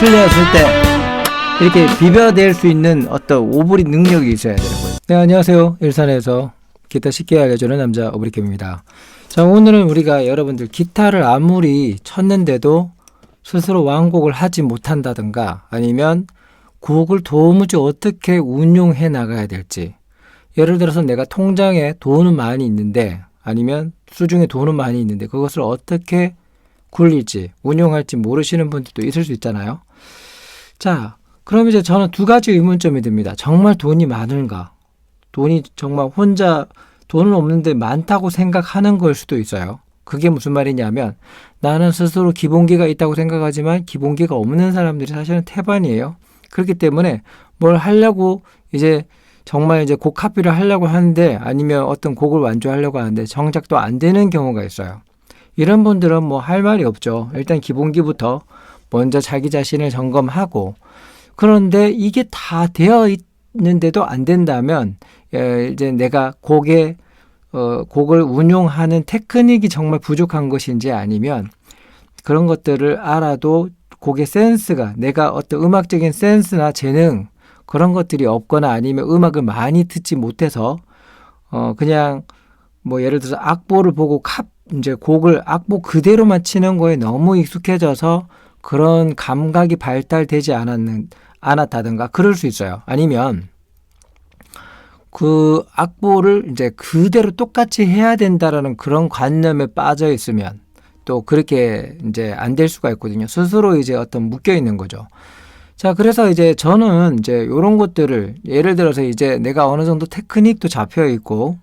틀렸을 때 이렇게 비벼낼 수 있는 어떤 오브리 능력이 있어야 되는 거예요. 네, 안녕하세요. 일산에서 기타 쉽게 알려주는 남자 오브리캠입니다. 자, 오늘은 우리가 여러분들 기타를 아무리 쳤는데도 스스로 완곡을 하지 못한다든가 아니면 곡을 도무지 어떻게 운용해 나가야 될지, 예를 들어서 내가 통장에 돈은 많이 있는데 아니면 수중에 돈은 많이 있는데 그것을 어떻게 굴릴지 운용할지 모르시는 분들도 있을 수 있잖아요. 자, 그럼 이제 저는 두 가지 의문점이 듭니다. 정말 돈이 많은가? 돈이 정말 혼자 돈은 없는데 많다고 생각하는 걸 수도 있어요. 그게 무슨 말이냐면 나는 스스로 기본기가 있다고 생각하지만 기본기가 없는 사람들이 사실은 태반이에요. 그렇기 때문에 뭘 하려고 이제 정말 이제 곡 카피를 하려고 하는데 아니면 어떤 곡을 완주하려고 하는데 정작 또 안 되는 경우가 있어요. 이런 분들은 뭐 할 말이 없죠. 일단 기본기부터 먼저 자기 자신을 점검하고, 그런데 이게 다 되어 있는데도 안 된다면 이제 내가 곡을 운용하는 테크닉이 정말 부족한 것인지 아니면 그런 것들을 알아도 곡의 센스가, 내가 어떤 음악적인 센스나 재능 그런 것들이 없거나 아니면 음악을 많이 듣지 못해서 그냥 뭐 예를 들어서 악보를 보고 이제 곡을 악보 그대로만 치는 거에 너무 익숙해져서 그런 감각이 발달되지 않았다든가 그럴 수 있어요. 아니면 그 악보를 이제 그대로 똑같이 해야 된다라는 그런 관념에 빠져 있으면 또 그렇게 이제 안 될 수가 있거든요. 스스로 이제 어떤 묶여 있는 거죠. 자, 그래서 이제 저는 이제 이런 것들을 예를 들어서 이제 내가 어느 정도 테크닉도 잡혀 있고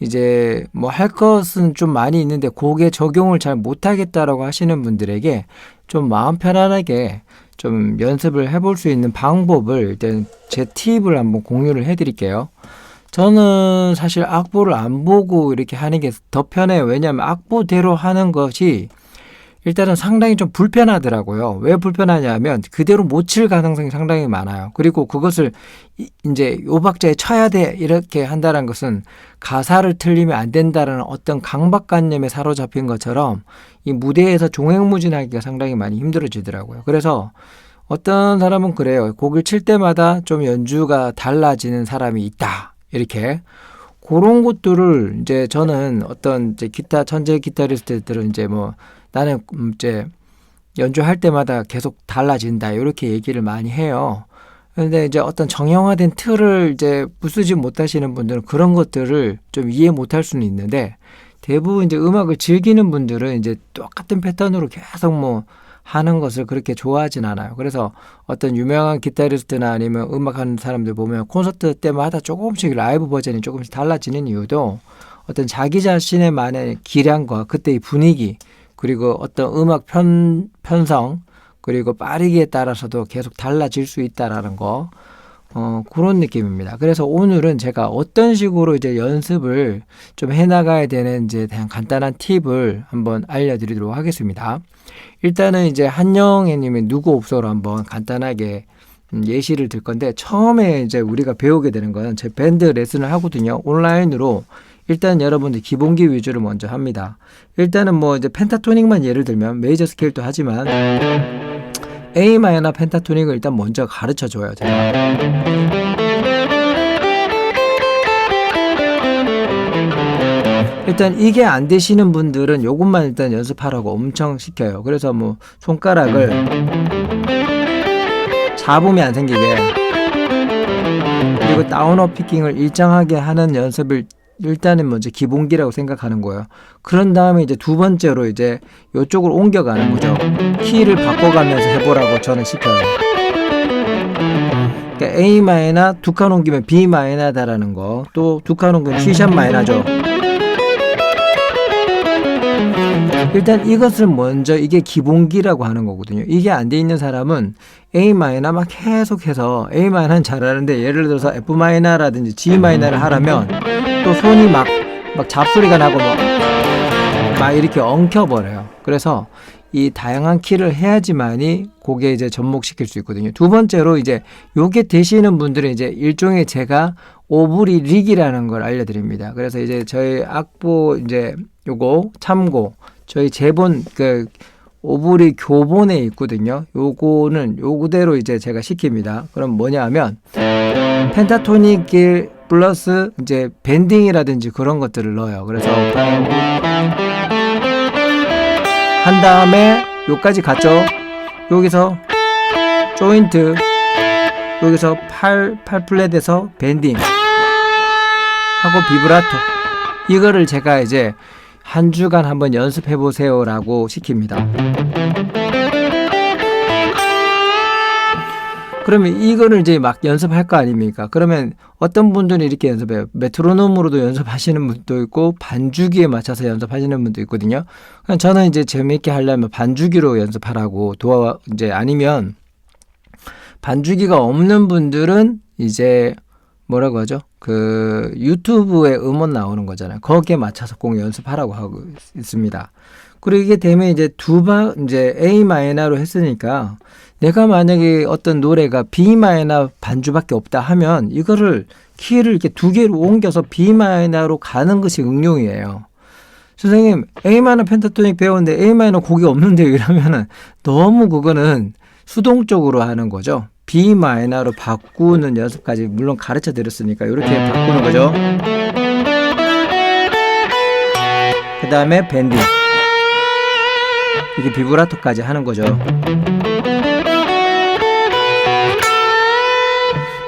이제 뭐 할 것은 좀 많이 있는데 곡에 적용을 잘 못하겠다라고 하시는 분들에게 좀 마음 편안하게 좀 연습을 해볼 수 있는 방법을 일단 제 팁을 한번 공유를 해드릴게요. 저는 사실 악보를 안 보고 이렇게 하는 게 더 편해요. 왜냐하면 악보대로 하는 것이 일단은 상당히 좀 불편하더라고요. 왜 불편하냐면 그대로 못 칠 가능성이 상당히 많아요. 그리고 그것을 이제 요 박자에 쳐야 돼 이렇게 한다는 것은 가사를 틀리면 안 된다라는 어떤 강박관념에 사로잡힌 것처럼 이 무대에서 종횡무진하기가 상당히 많이 힘들어지더라고요. 그래서 어떤 사람은 그래요. 곡을 칠 때마다 좀 연주가 달라지는 사람이 있다. 이렇게 그런 것들을 이제 저는 어떤 이제 천재 기타리스트들은 이제 뭐 나는 이제 연주할 때마다 계속 달라진다 이렇게 얘기를 많이 해요. 그런데 이제 어떤 정형화된 틀을 이제 부수지 못하시는 분들은 그런 것들을 좀 이해 못할 수는 있는데, 대부분 이제 음악을 즐기는 분들은 이제 똑같은 패턴으로 계속 뭐 하는 것을 그렇게 좋아하진 않아요. 그래서 어떤 유명한 기타리스트나 아니면 음악하는 사람들 보면 콘서트 때마다 조금씩 라이브 버전이 조금씩 달라지는 이유도 어떤 자기 자신의 만의 기량과 그때의 분위기 그리고 어떤 음악 편성 그리고 빠르기에 따라서도 계속 달라질 수 있다라는 거, 그런 느낌입니다. 그래서 오늘은 제가 어떤 식으로 이제 연습을 좀 해나가야 되는지에 대한 간단한 팁을 한번 알려드리도록 하겠습니다. 일단은 이제 한영애님의 누구 없어로 한번 간단하게 예시를 들 건데, 처음에 이제 우리가 배우게 되는 거는 제 밴드 레슨을 하거든요. 온라인으로. 일단 여러분들 기본기 위주로 먼저 합니다. 일단은 뭐 이제 펜타토닉만 예를 들면 메이저 스케일도 하지만 A 마이너 펜타토닉을 일단 먼저 가르쳐 줘요, 제가. 일단 이게 안 되시는 분들은 요것만 일단 연습하라고 엄청 시켜요. 그래서 뭐 손가락을 잡음이 안 생기게, 그리고 다운업 피킹을 일정하게 하는 연습을 일단은 먼저 기본기라고 생각하는 거예요. 그런 다음에 이제 두 번째로 이제 이쪽으로 옮겨가는 거죠. 키를 바꿔가면서 해보라고 저는 시켜요. 그러니까 A 마이너 두 칸 옮기면 B 마이너다라는 거, 또 두 칸 옮기면 C샵 마이너죠. 일단 이것을 먼저, 이게 기본기라고 하는 거거든요. 이게 안 돼 있는 사람은 A 마이너 막 계속해서 A 마이너는 잘하는데 예를 들어서 F 마이너라든지 G 마이너를 하라면 또 손이 막 잡소리가 나고 막 이렇게 엉켜버려요. 그래서 이 다양한 키를 해야지만이 곡에 이제 접목시킬 수 있거든요. 두 번째로 이제 요게 되시는 분들은 이제 일종의 제가 오브리 릭이라는 걸 알려드립니다. 그래서 이제 저희 악보 이제 요거 참고 저희 제본 오브리 교본에 있거든요. 요거는 요그대로 이제 제가 시킵니다. 그럼 뭐냐 하면 펜타토닉 길 플러스 이제 밴딩이라든지 그런 것들을 넣어요. 그래서 한 다음에 요까지 갔죠. 여기서 조인트, 여기서 8플랫에서 밴딩 하고 비브라토, 이거를 제가 이제 한 주간 한번 연습해 보세요 라고 시킵니다. 그러면 이거를 이제 막 연습할 거 아닙니까? 그러면 어떤 분들은 이렇게 연습해요. 메트로놈으로도 연습하시는 분도 있고 반주기에 맞춰서 연습하시는 분도 있거든요. 저는 이제 재미있게 하려면 반주기로 연습하라고 이제 아니면 반주기가 없는 분들은 이제 뭐라고 하죠? 그 유튜브에 음원 나오는 거잖아요. 거기에 맞춰서 꼭 연습하라고 하고 있습니다. 그리고 이게 되면 이제 이제 A 마이너로 했으니까 내가 만약에 어떤 노래가 B 마이너 반주밖에 없다 하면 이거를 키를 이렇게 두 개로 옮겨서 B 마이너로 가는 것이 응용이에요. 선생님 A 마이너 펜타토닉 배웠는데 A 마이너 곡이 없는데요 이러면은 너무 그거는 수동적으로 하는 거죠. B 마이너로 바꾸는 연습까지 물론 가르쳐 드렸으니까 이렇게 바꾸는 거죠. 그 다음에 밴딩, 이게 비브라토까지 하는 거죠.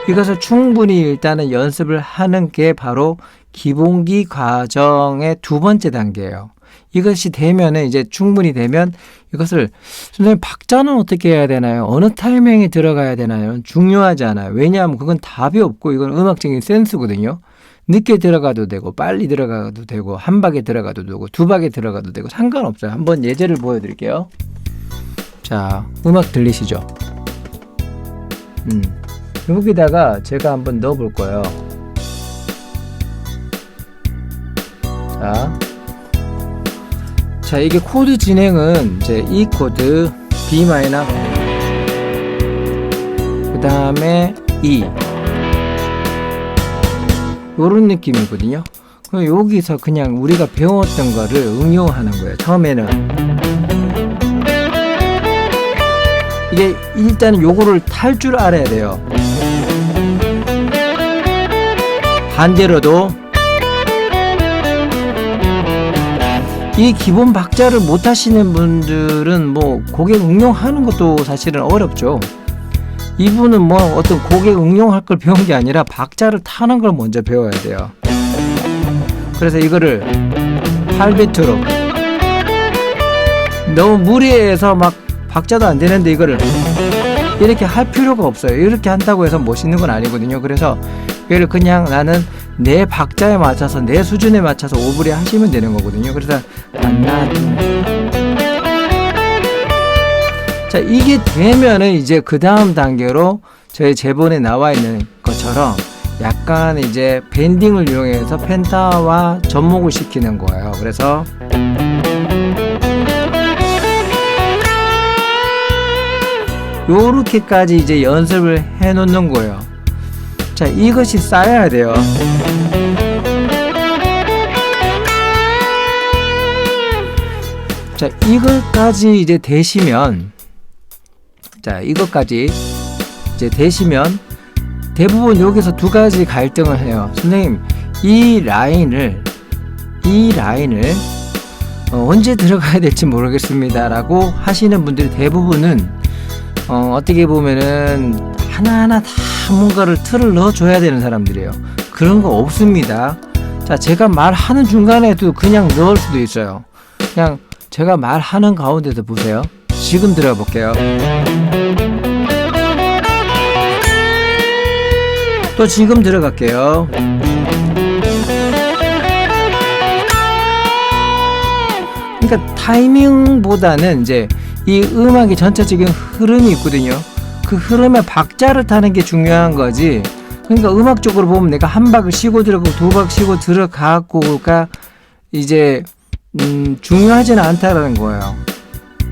이것을 충분히 일단은 연습을 하는 게 바로 기본기 과정의 두 번째 단계예요. 이것이 되면은 이제 충분히 되면 이것을 선생님 박자는 어떻게 해야 되나요? 어느 타이밍에 들어가야 되나요? 중요하지 않아요. 왜냐하면 그건 답이 없고 이건 음악적인 센스거든요. 늦게 들어가도 되고 빨리 들어가도 되고 한 박에 들어가도 되고 두 박에 들어가도 되고 상관없어요. 한번 예제를 보여드릴게요. 자, 음악 들리시죠? 여기다가 제가 한번 넣어볼 거예요. 자, 이게 코드 진행은 이제 E 코드, B 마이너, 그 다음에 E, 요런 느낌이거든요. 그럼 여기서 그냥 우리가 배웠던 거를 응용하는 거예요. 처음에는 이게 일단 요거를 탈 줄 알아야 돼요. 반대로도 이 기본 박자를 못 하시는 분들은 뭐 곡에 응용하는 것도 사실은 어렵죠. 이분은 뭐 어떤 곡에 응용할 걸 배운 게 아니라 박자를 타는 걸 먼저 배워야 돼요. 그래서 이거를 8비트로 너무 무리해서 막 박자도 안 되는데 이거를 이렇게 할 필요가 없어요. 이렇게 한다고 해서 멋있는 건 아니거든요. 그래서 이거를 그냥 나는 내 박자에 맞춰서 내 수준에 맞춰서 오브리 하시면 되는 거거든요. 그래서 자, 이게 되면은 이제 그 다음 단계로 저희 제본에 나와 있는 것처럼 약간 이제 밴딩을 이용해서 펜타와 접목을 시키는 거예요. 그래서 요렇게까지 이제 연습을 해 놓는 거예요. 자, 이것이 쌓여야 돼요. 자, 이것까지 이제 되시면, 대부분 여기서 두 가지 갈등을 해요. 선생님, 이 라인을 언제 들어가야 될지 모르겠습니다 라고 하시는 분들이 대부분은 어떻게 보면은 하나하나 다 뭔가를 틀을 넣어줘야 되는 사람들이에요. 그런 거 없습니다. 자, 제가 말하는 중간에도 그냥 넣을 수도 있어요. 그냥 제가 말하는 가운데서 보세요. 지금 들어가 볼게요. 또 지금 들어갈게요. 그러니까 타이밍보다는 이제 이 음악의 전체적인 흐름이 있거든요. 그 흐름에 박자를 타는 게 중요한 거지. 그러니까 음악적으로 보면 내가 한 박을 쉬고 들어가고 두 박 쉬고 들어가고가 이제 중요하지는 않다라는 거예요.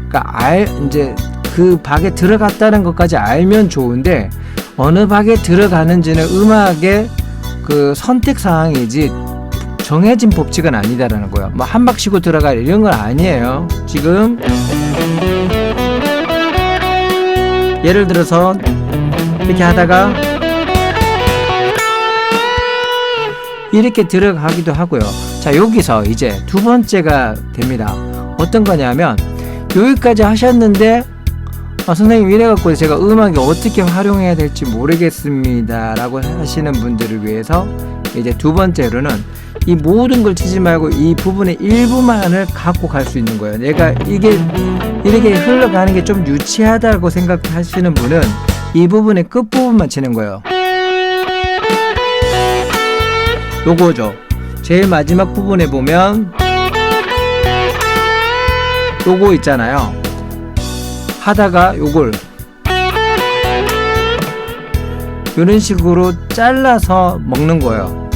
그러니까 이제 그 박에 들어갔다는 것까지 알면 좋은데 어느 박에 들어가는지는 음악의 그 선택 사항이지 정해진 법칙은 아니다라는 거예요. 뭐 한 박 쉬고 들어갈 이런 건 아니에요. 지금 예를 들어서 이렇게 하다가 이렇게 들어가기도 하고요. 자, 여기서 이제 두 번째가 됩니다. 어떤 거냐면 여기까지 하셨는데 선생님 이래갖고 제가 음악이 어떻게 활용해야 될지 모르겠습니다 라고 하시는 분들을 위해서 이제 두 번째로는 이 모든 걸 치지 말고 이 부분의 일부만을 갖고 갈 수 있는 거예요. 내가 이게 이렇게 흘러가는 게 좀 유치하다고 생각하시는 분은 이 부분의 끝부분만 치는 거예요. 요거죠. 제일 마지막 부분에 보면 요거 있잖아요. 하다가 요걸 이런 식으로 잘라서 먹는 거예요.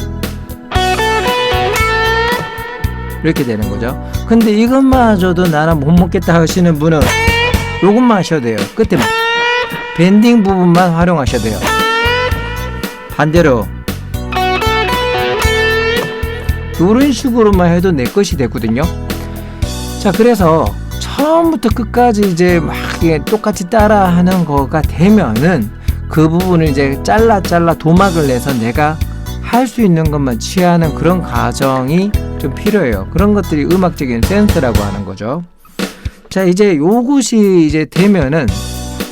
이렇게 되는 거죠. 근데 이것마저도 나는 못 먹겠다 하시는 분은 요것만 하셔도 돼요. 끝에 밴딩 부분만 활용하셔도 돼요. 반대로 이런 식으로만 해도 내 것이 됐거든요. 자, 그래서 처음부터 끝까지 이제 막 똑같이 따라 하는 거가 되면은 그 부분을 이제 잘라 도막을 내서 내가 할 수 있는 것만 취하는 그런 과정이 좀 필요해요. 그런 것들이 음악적인 센스라고 하는 거죠. 자, 이제 요것이 이제 되면은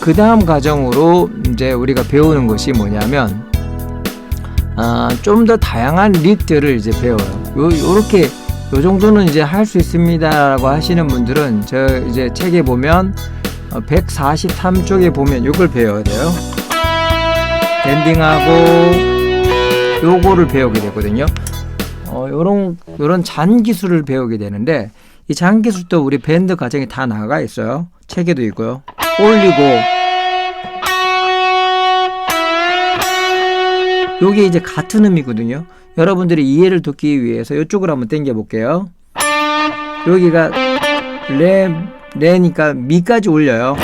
그 다음 과정으로 이제 우리가 배우는 것이 뭐냐면 좀 더 다양한 릭들을 이제 배워요. 요렇게 요 정도는 이제 할 수 있습니다라고 하시는 분들은 저 이제 책에 보면 143쪽에 보면 요걸 배워야 돼요. 밴딩하고 요거를 배우게 되거든요. 요런 잔 기술을 배우게 되는데 이 잔 기술도 우리 밴드 과정이 다 나가 있어요. 책에도 있고요. 올리고 요게 이제 같은 음이거든요. 여러분들이 이해를 돕기 위해서 이쪽으로 한번 당겨 볼게요. 여기가 레니까 미까지 올려요.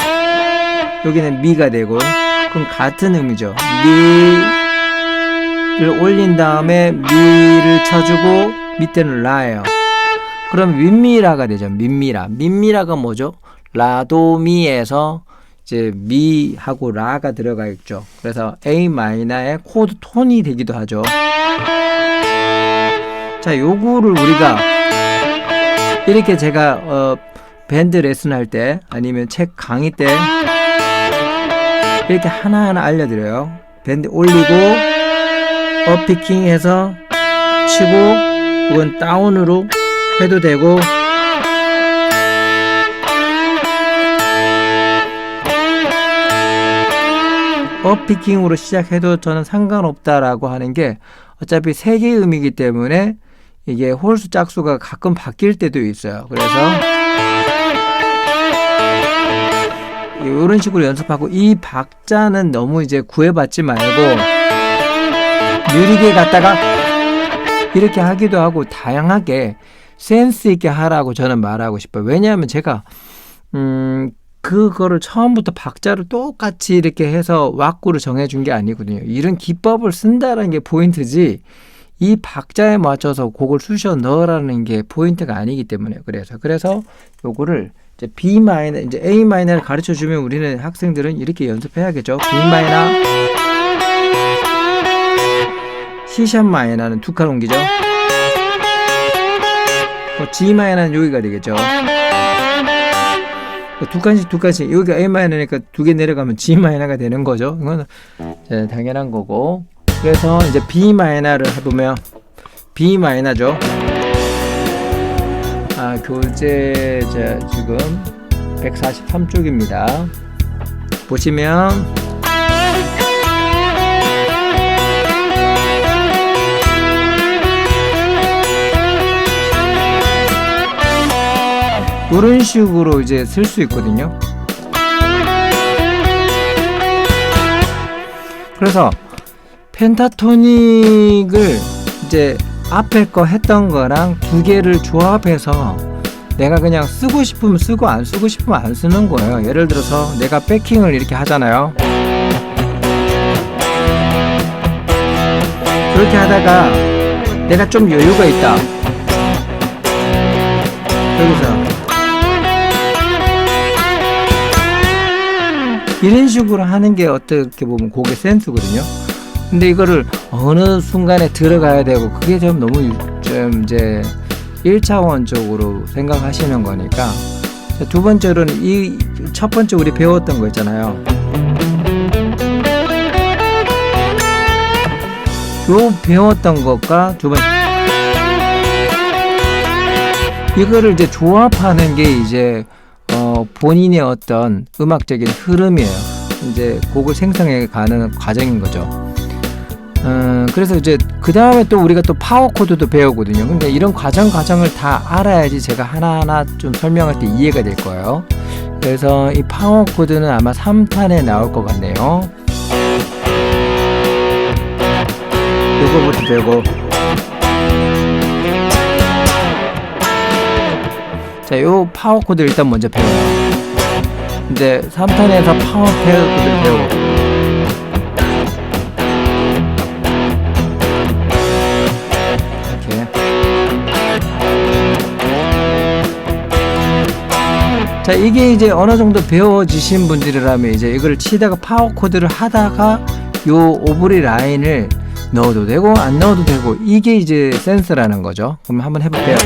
여기는 미가 되고 그럼 같은 음이죠. 미를 올린 다음에 미를 쳐주고 밑에는 라예요. 그럼 윗미라가 되죠. 민미라가 뭐죠? 라도미에서 이제 미하고 라가 들어가 있죠. 그래서 A 마이너의 코드 톤이 되기도 하죠. 자, 요거를 우리가 이렇게 제가 밴드 레슨 할 때 아니면 책 강의 때 이렇게 하나하나 알려드려요. 밴드 올리고 업피킹 해서 치고 혹은 다운으로 해도 되고 업피킹으로 시작해도 저는 상관없다라고 하는 게 어차피 세 개의 음이기 때문에 이게 홀수 짝수가 가끔 바뀔 때도 있어요. 그래서 이런 식으로 연습하고 이 박자는 너무 이제 구애받지 말고 느리게 갔다가 이렇게 하기도 하고 다양하게 센스 있게 하라고 저는 말하고 싶어요. 왜냐하면 제가 그거를 처음부터 박자를 똑같이 이렇게 해서 왁구를 정해준 게 아니거든요. 이런 기법을 쓴다는 게 포인트지 이 박자에 맞춰서 곡을 쑤셔 넣으라는 게 포인트가 아니기 때문에 그래서 요거를 이제 B 마이너 이제 A 마이너를 가르쳐 주면 우리는 학생들은 이렇게 연습해야겠죠. B 마이너 C샵 마이너는 두 칸 옮기죠. G 마이너는 여기가 되겠죠. 두 칸씩 여기가 A 마이너니까 두 개 내려가면 G 마이너가 되는 거죠. 이거는 당연한 거고. 그래서 이제 B 마이너를 해보면 B 마이너죠. 교재 지금 143쪽입니다. 보시면 이런 식으로 이제 쓸 수 있거든요. 그래서 펜타토닉을 이제 앞에 거 했던 거랑 두 개를 조합해서 내가 그냥 쓰고 싶으면 쓰고 안 쓰고 싶으면 안 쓰는 거예요. 예를 들어서 내가 백킹을 이렇게 하잖아요. 그렇게 하다가 내가 좀 여유가 있다. 여기서 이런 식으로 하는 게 어떻게 보면 곡의 센스거든요. 근데 이거를 어느 순간에 들어가야 되고 그게 좀 너무 좀 이제 1차원적으로 생각하시는 거니까. 두 번째로는 이 첫 번째 우리 배웠던 거 있잖아요. 요 배웠던 것과 두 번째 이거를 이제 조합하는 게 이제 본인의 어떤 음악적인 흐름이에요. 이제 곡을 생성해 가는 과정인 거죠. 그래서 이제 그 다음에 또 우리가 또 파워 코드도 배우거든요. 근데 이런 과정을 다 알아야지 제가 하나하나 좀 설명할 때 이해가 될 거예요. 그래서 이 파워 코드는 아마 3탄에 나올 것 같네요. 요거부터 배우고, 자, 요 파워 코드 일단 먼저 배워요. 이제 3탄에서 파워 코드를 배우고, 자, 이게 이제 어느 정도 배워지신 분들이라면 이제 이걸 치다가 파워 코드를 하다가 요 오브리 라인을 넣어도 되고 안 넣어도 되고, 이게 이제 센스라는 거죠. 그럼 한번 해볼게요.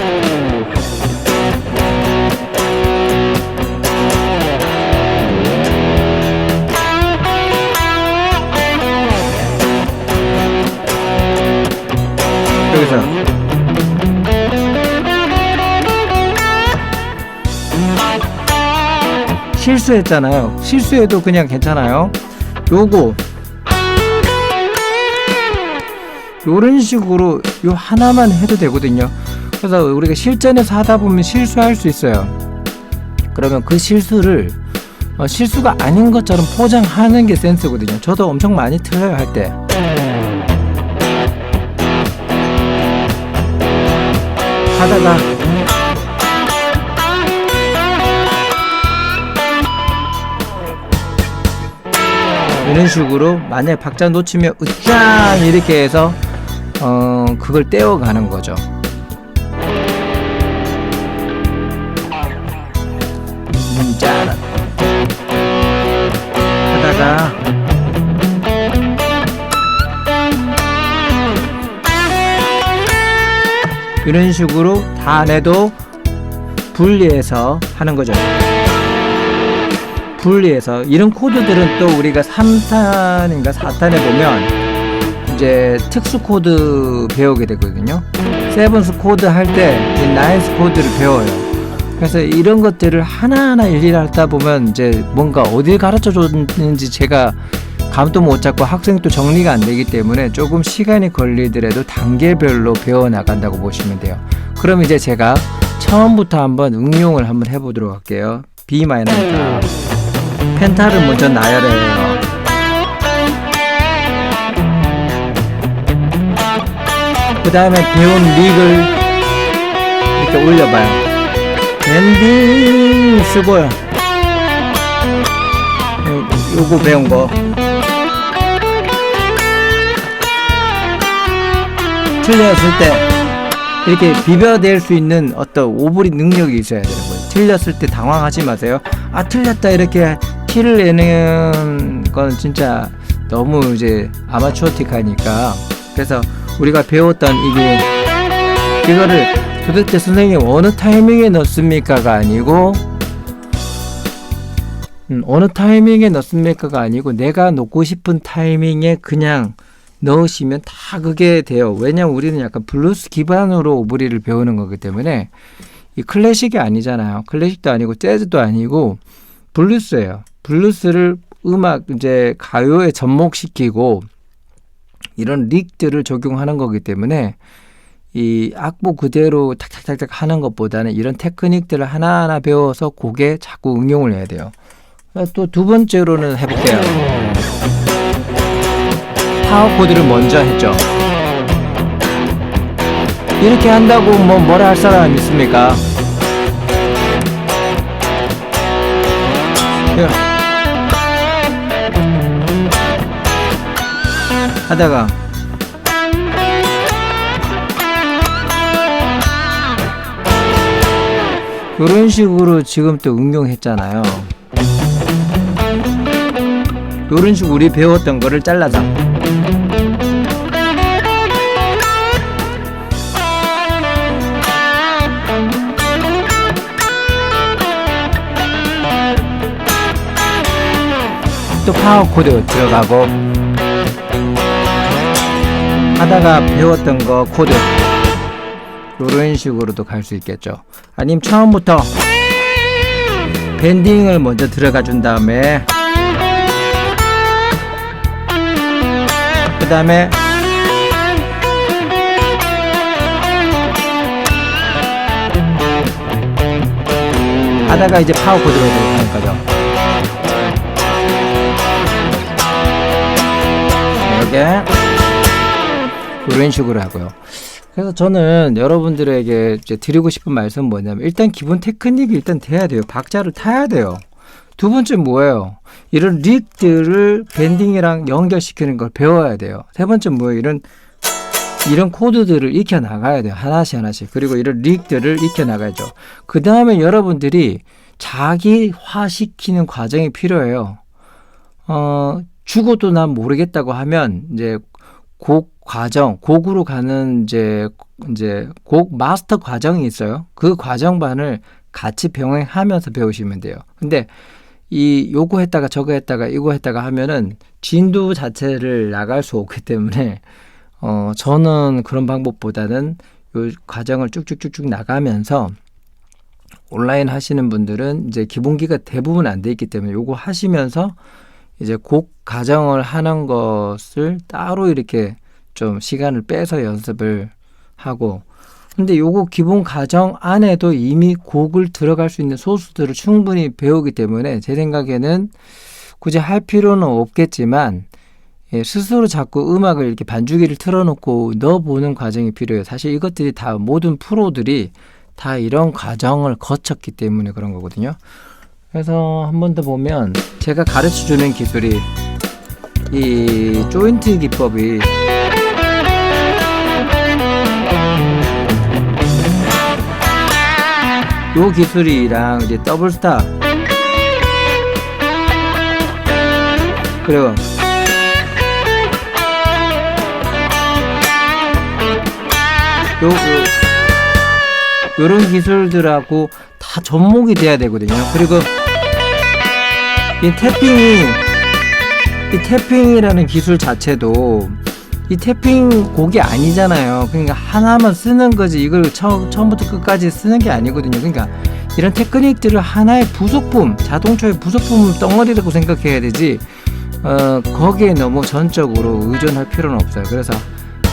여기서 실수했잖아요. 실수해도 그냥 괜찮아요. 요거 요런 식으로 요 하나만 해도 되거든요. 그래서 우리가 실전에서 하다 보면 실수할 수 있어요. 그러면 그 실수를 실수가 아닌 것처럼 포장하는 게 센스거든요. 저도 엄청 많이 틀려요, 할 때. 하다가 이런 식으로 만약에 박자 놓치면 으짱 이렇게 해서 그걸 떼어가는 거죠. 짠 하다가 이런 식으로 다 내도 분리해서 하는 거죠. 분리해서 이런 코드들은 또 우리가 3탄인가 4탄에 보면 이제 특수 코드 배우게 되거든요. 세븐스 코드 할 때 나인스 코드를 배워요. 그래서 이런 것들을 하나하나 일일이 하다 보면 이제 뭔가 어딜 가르쳐 줬는지 제가 감도 못 잡고 학생도 정리가 안 되기 때문에 조금 시간이 걸리더라도 단계별로 배워 나간다고 보시면 돼요. 그럼 이제 제가 처음부터 한번 응용을 한번 해보도록 할게요. B 마이너입니다. 펜타를 먼저 나열해요. 그 다음에 배운 릭을 이렇게 올려봐요. 밴딩 쓰고요. 요거 배운 거 틀렸을 때 이렇게 비벼낼 수 있는 어떤 오브리 능력이 있어야 되는 거예요. 틀렸을 때 당황하지 마세요. 아, 틀렸다 이렇게 티를 내는 건 진짜 너무 이제 아마추어틱하니까. 그래서 우리가 배웠던 이거를 도대체 선생님 어느 타이밍에 넣습니까가 아니고 어느 타이밍에 넣습니까가 아니고 내가 넣고 싶은 타이밍에 그냥 넣으시면 다 그게 돼요. 왜냐면 우리는 약간 블루스 기반으로 오브리를 배우는 거기 때문에 이 클래식이 아니잖아요. 클래식도 아니고 재즈도 아니고 블루스예요. 블루스를 음악 이제 가요에 접목시키고 이런 릭들을 적용하는 거기 때문에 이 악보 그대로 탁탁탁탁 하는 것보다는 이런 테크닉들을 하나하나 배워서 곡에 자꾸 응용을 해야 돼요. 또 두 번째로는 해볼게요. 파워 코드를 먼저 했죠. 이렇게 한다고 뭐라 할 사람 있습니까? 하다가 이런 식으로 지금 또 응용했잖아요. 요런 식으로 우리 배웠던 거를 잘라서 또 파워 코드 들어가고 하다가 배웠던 거 코드 이런 식으로도 갈 수 있겠죠. 아니면 처음부터 밴딩을 먼저 들어가 준 다음에 그 다음에 하다가 이제 파워 코드로 들어가는 거죠. 이렇게 이런 식으로 하고요. 그래서 저는 여러분들에게 이제 드리고 싶은 말씀은 뭐냐면 일단 기본 테크닉이 일단 돼야 돼요. 박자를 타야 돼요. 두 번째 뭐예요? 이런 릭들을 밴딩이랑 연결시키는 걸 배워야 돼요. 세 번째 뭐예요? 이런 코드들을 익혀 나가야 돼요. 하나씩. 그리고 이런 릭들을 익혀 나가야죠. 그 다음에 여러분들이 자기화시키는 과정이 필요해요. 죽어도 난 모르겠다고 하면 이제 곡으로 가는 이제 곡 마스터 과정이 있어요. 그 과정반을 같이 병행하면서 배우시면 돼요. 근데 요거 했다가 저거 했다가 이거 했다가 하면은 진도 자체를 나갈 수 없기 때문에 저는 그런 방법보다는 요 과정을 쭉쭉쭉쭉 나가면서 온라인 하시는 분들은 이제 기본기가 대부분 안 돼 있기 때문에 요거 하시면서 이제 곡 과정을 하는 것을 따로 이렇게 좀 시간을 빼서 연습을 하고 근데 요거 기본 과정 안에도 이미 곡을 들어갈 수 있는 소스들을 충분히 배우기 때문에 제 생각에는 굳이 할 필요는 없겠지만 스스로 자꾸 음악을 이렇게 반주기를 틀어놓고 넣어보는 과정이 필요해요. 사실 이것들이 다 모든 프로들이 다 이런 과정을 거쳤기 때문에 그런 거거든요. 그래서 한 번 더 보면 제가 가르쳐주는 기술이 이 조인트 기법이 요 기술이랑 이제 더블 스탑 그리고 요런 기술들하고 다 접목이 돼야 되거든요. 그리고 이 태핑이라는 기술 자체도 이 태핑 곡이 아니잖아요. 그러니까 하나만 쓰는 거지 이걸 처음부터 끝까지 쓰는 게 아니거든요. 그러니까 이런 테크닉들을 하나의 부속품, 자동차의 부속품 덩어리라고 생각해야 되지 거기에 너무 전적으로 의존할 필요는 없어요. 그래서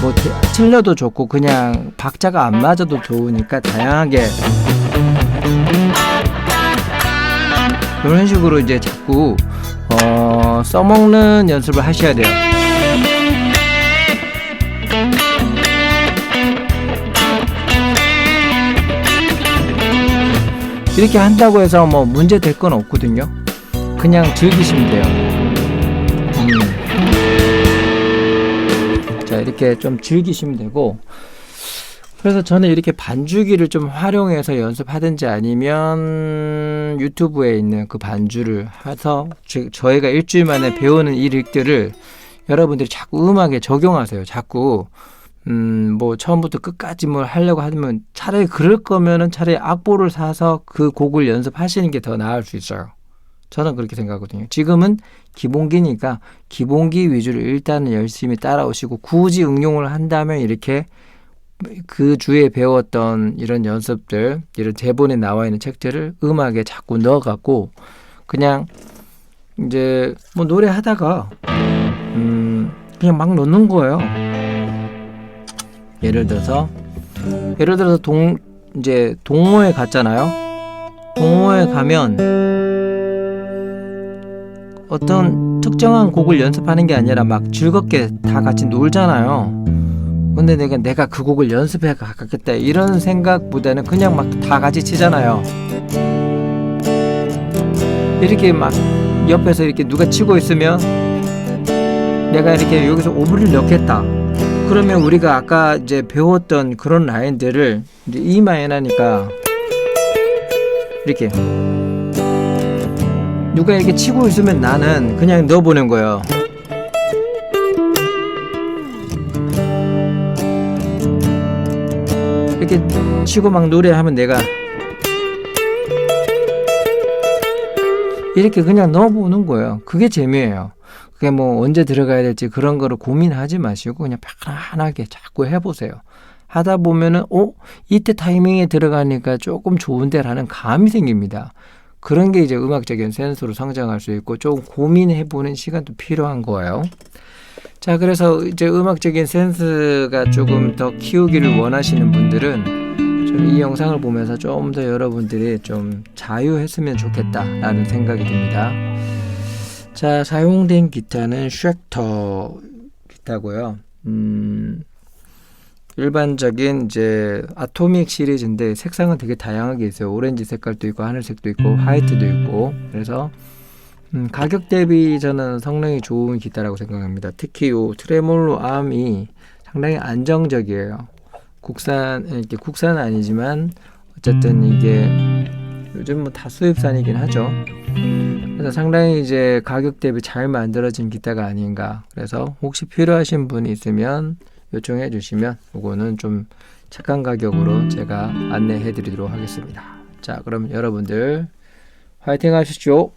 뭐 틀려도 좋고 그냥 박자가 안 맞아도 좋으니까 다양하게 이런 식으로 이제 자꾸 써먹는 연습을 하셔야 돼요. 이렇게 한다고 해서 뭐 문제 될 건 없거든요. 그냥 즐기시면 돼요. 자, 이렇게 좀 즐기시면 되고, 그래서 저는 이렇게 반주기를 좀 활용해서 연습하든지 아니면 유튜브에 있는 그 반주를 해서 저희가 일주일 만에 배우는 이 릭들을 여러분들이 자꾸 음악에 적용하세요. 자꾸 뭐 처음부터 끝까지 뭘 하려고 하면 차라리 그럴 거면은 차라리 악보를 사서 그 곡을 연습하시는 게 더 나을 수 있어요. 저는 그렇게 생각하거든요. 지금은 기본기니까 기본기 위주로 일단은 열심히 따라오시고 굳이 응용을 한다면 이렇게 그 주에 배웠던 이런 연습들, 이런 대본에 나와 있는 책들을 음악에 자꾸 넣어갖고 그냥 이제 뭐 노래하다가 그냥 막 넣는 거예요. 예를 들어서 이제 동호회 갔잖아요. 동호회 가면 어떤 특정한 곡을 연습하는 게 아니라 막 즐겁게 다 같이 놀잖아요. 근데 내가 그 곡을 연습해 가겠다 이런 생각보다는 그냥 막 다 같이 치잖아요. 이렇게 막 옆에서 이렇게 누가 치고 있으면 내가 이렇게 여기서 오브를 넣겠다. 그러면 우리가 아까 이제 배웠던 그런 라인들을 이제 E 마이너니까 이렇게 누가 이렇게 치고 있으면 나는 그냥 넣어보는 거예요. 이렇게 치고 막 노래하면 내가 이렇게 그냥 넣어보는 거예요. 그게 재미예요. 그게 뭐 언제 들어가야 될지 그런 거를 고민하지 마시고 그냥 편안하게 자꾸 해보세요. 하다 보면은 이때 타이밍에 들어가니까 조금 좋은데라는 감이 생깁니다. 그런 게 이제 음악적인 센스로 성장할 수 있고 조금 고민해보는 시간도 필요한 거예요. 자, 그래서 이제 음악적인 센스가 조금 더 키우기를 원하시는 분들은 좀 이 영상을 보면서 좀 더 여러분들이 좀 자유했으면 좋겠다라는 생각이 듭니다. 자, 사용된 기타는 쉑터 기타고요. 일반적인 이제 아토믹 시리즈인데 색상은 되게 다양하게 있어요. 오렌지 색깔도 있고 하늘색도 있고 화이트도 있고. 그래서 가격 대비 저는 성능이 좋은 기타라고 생각합니다. 특히 이 트레몰로 암이 상당히 안정적이에요. 국산은 아니지만 어쨌든 이게 요즘 뭐 다 수입산이긴 하죠. 그래서 상당히 이제 가격 대비 잘 만들어진 기타가 아닌가. 그래서 혹시 필요하신 분이 있으면 요청해 주시면 이거는 좀 착한 가격으로 제가 안내해 드리도록 하겠습니다. 자, 그럼 여러분들 화이팅 하십시오.